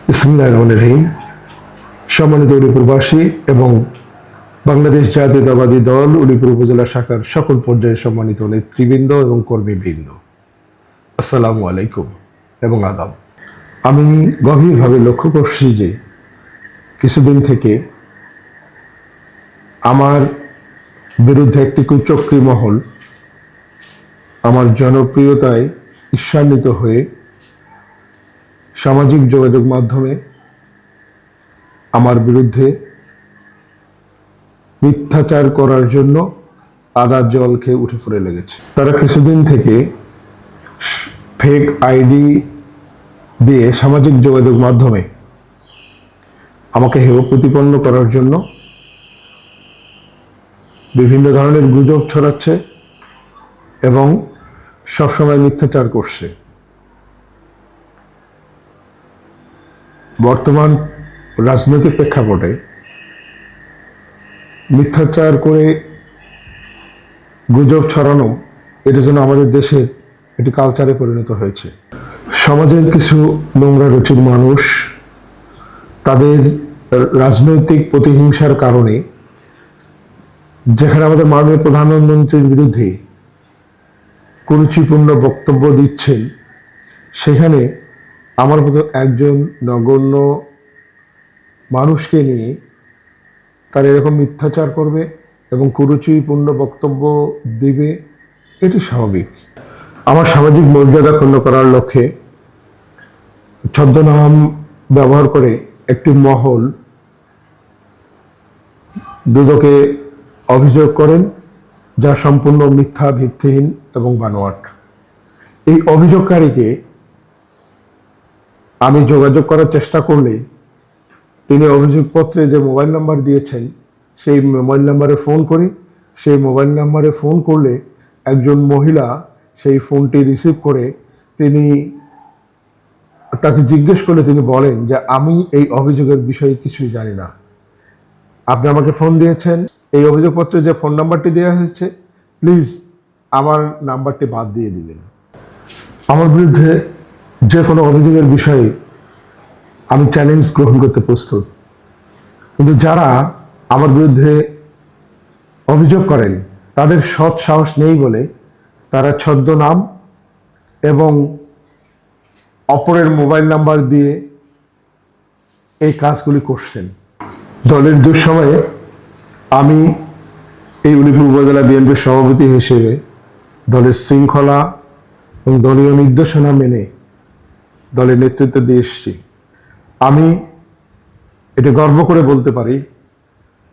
বিসমিল্লাহির রহমানির রহিম। সম্মানিত উলিপুরবাসী এবং বাংলাদেশ জাতীয়তাবাদী দল উলিপুর উপজেলা শাখার সকল পর্যায়ের সম্মানিত নেতৃবৃন্দ এবং কর্মীবৃন্দ, আসসালামু আলাইকুম এবং আদাব। আমি গভীরভাবে লক্ষ্য করছি যে কিছুদিন থেকে আমার বিরুদ্ধে একটি কুচক্রী মহল আমার জনপ্রিয়তায় ঈর্ষান্বিত হয়ে সামাজিক যোগাযোগ মাধ্যমে আমার বিরুদ্ধে মিথ্যাচার করার জন্য আদার জল খেয়ে উঠে পড়ে লেগেছে। তারা কিছুদিন থেকে ফেক আইডি দিয়ে সামাজিক যোগাযোগ মাধ্যমে আমাকে হেয় প্রতিপন্ন করার জন্য বিভিন্ন ধরনের গুজব ছড়াচ্ছে এবং সবসময় মিথ্যাচার করছে। বর্তমান রাজনৈতিক প্রেক্ষাপটে মিথ্যাচার করে গুজব ছড়ানো এটা যেন আমাদের দেশের একটি কালচারে পরিণত হয়েছে। সমাজের কিছু নোংরা রুচির মানুষ তাদের রাজনৈতিক প্রতিহিংসার কারণে যেখানে আমাদের মাননীয় প্রধানমন্ত্রীর বিরুদ্ধে কুরুচিপূর্ণ বক্তব্য দিচ্ছেন, সেখানে আমার মতো একজন নগণ্য মানুষকে নিয়ে তারা এরকম মিথ্যাচার করবে এবং কুরুচিপূর্ণ বক্তব্য দিবে, এটি স্বাভাবিক। আমার সামাজিক মর্যাদা ক্ষুণ্ণ করার লক্ষ্যে ছদ্মনাম ব্যবহার করে একটি মহল দুদকে অভিযোগ করেন, যা সম্পূর্ণ মিথ্যা, ভিত্তিহীন এবং বানোয়াট। এই অভিযোগকারীকে আমি যোগাযোগ করার চেষ্টা করলে তিনি অভিযোগপত্রে যে মোবাইল নাম্বার দিয়েছেন সেই মোবাইল নাম্বারে ফোন করি। সেই মোবাইল নাম্বারে ফোন করলে একজন মহিলা সেই ফোনটি রিসিভ করে তাকে জিজ্ঞেস করলে তিনি বলেন যে আমি এই অভিযোগের বিষয়ে কিছুই জানি না। আপনি আমাকে ফোন দিয়েছেন, এই অভিযোগপত্রে যে ফোন নাম্বারটি দেওয়া হয়েছে প্লিজ আমার নাম্বারটি বাদ দিয়ে দিবেন। আমার বিরুদ্ধে যে কোনো অভিযোগের বিষয়ে আমি চ্যালেঞ্জ গ্রহণ করতে প্রস্তুত, কিন্তু যারা আমার বিরুদ্ধে অভিযোগ করেন তাদের সৎ সাহস নেই বলে তারা ছদ্মনাম এবং অপরের মোবাইল নাম্বার দিয়ে এই কাজগুলি করছেন। দলের দুঃসময়ে আমি এই উলিপুর উপজেলা বিএনপির সভাপতি হিসেবে দলের শৃঙ্খলা এবং দলীয় নির্দেশনা মেনে দলের নেতৃত্ব দিয়ে এসেছি। আমি এটা গর্ব করে বলতে পারি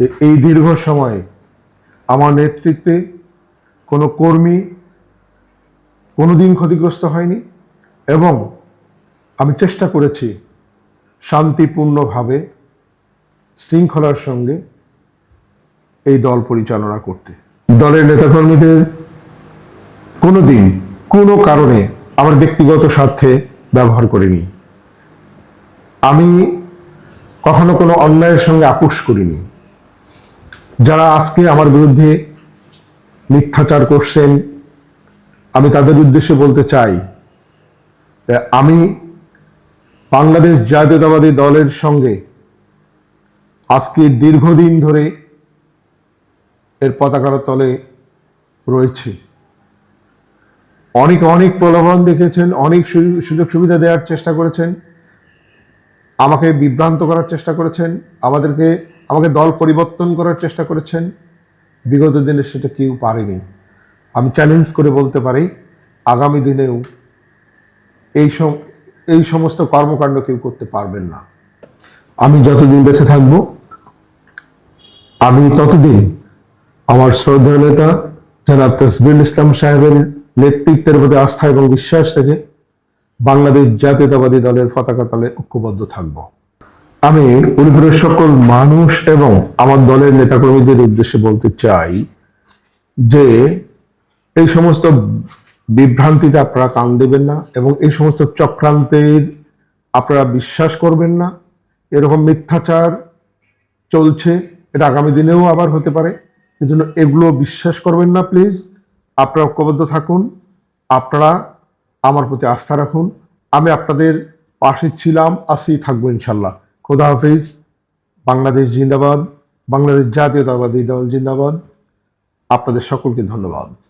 যে এই দীর্ঘ সময়ে আমার নেতৃত্বে কোনো কর্মী কোনোদিন ক্ষতিগ্রস্ত হয়নি এবং আমি চেষ্টা করেছি শান্তিপূর্ণভাবে শৃঙ্খলার সঙ্গে এই দল পরিচালনা করতে। দলের নেতাকর্মীদের কোনোদিন কোনো কারণে আমার ব্যক্তিগত স্বার্থে ব্যবহার করিনি। আমি কখনো কোনো অন্যায়ের সঙ্গে আপোষ করিনি। যারা আজকে আমার বিরুদ্ধে মিথ্যাচার করছেন, আমি তাদের উদ্দেশ্যে বলতে চাই যে আমি বাংলাদেশ জাতীয়তাবাদী দলের সঙ্গে আজকে দীর্ঘদিন ধরে এর পতাকার তলে রয়েছি। অনেক প্রলোভন দেখেছেন, অনেক সুযোগ সুবিধা দেওয়ার চেষ্টা করেছেন, আমাকে বিভ্রান্ত করার চেষ্টা করেছেন, আমাকে দল পরিবর্তন করার চেষ্টা করেছেন। বিগত দিনে সেটা কেউ পারেনি। আমি চ্যালেঞ্জ করে বলতে পারি আগামী দিনেও এই সমস্ত কর্মকাণ্ড কেউ করতে পারবেন না। আমি যতদিন বেঁচে থাকব আমি ততদিন আমার শ্রদ্ধেয় নেতা জনাব তাসবিরুল ইসলাম সাহেবের নেতৃত্বের প্রতি আস্থা এবং বিশ্বাস রেখে বাংলাদেশ জাতীয়তাবাদী দলের পতাকা তলে ঐক্যবদ্ধ থাকব। আমি উলিপুরের সকল মানুষ এবং আমার দলের নেতাকর্মীদের উদ্দেশ্যে বলতে চাই যে এই সমস্ত বিভ্রান্তিতে আপনারা কান দেবেন না এবং এই সমস্ত চক্রান্তের আপনারা বিশ্বাস করবেন না। এরকম মিথ্যাচার চলছে, এটা আগামী দিনেও আবার হতে পারে, এজন্য এগুলো বিশ্বাস করবেন না। প্লিজ আপনারা ঐক্যবদ্ধ থাকুন, আপনারা আমার প্রতি আস্থা রাখুন। আমি আপনাদের পাশে ছিলাম, আছি, থাকবো ইনশাল্লাহ। খোদা হাফিজ। বাংলাদেশ জিন্দাবাদ। বাংলাদেশ জাতীয়তাবাদী দল জিন্দাবাদ। আপনাদের সকলকে ধন্যবাদ।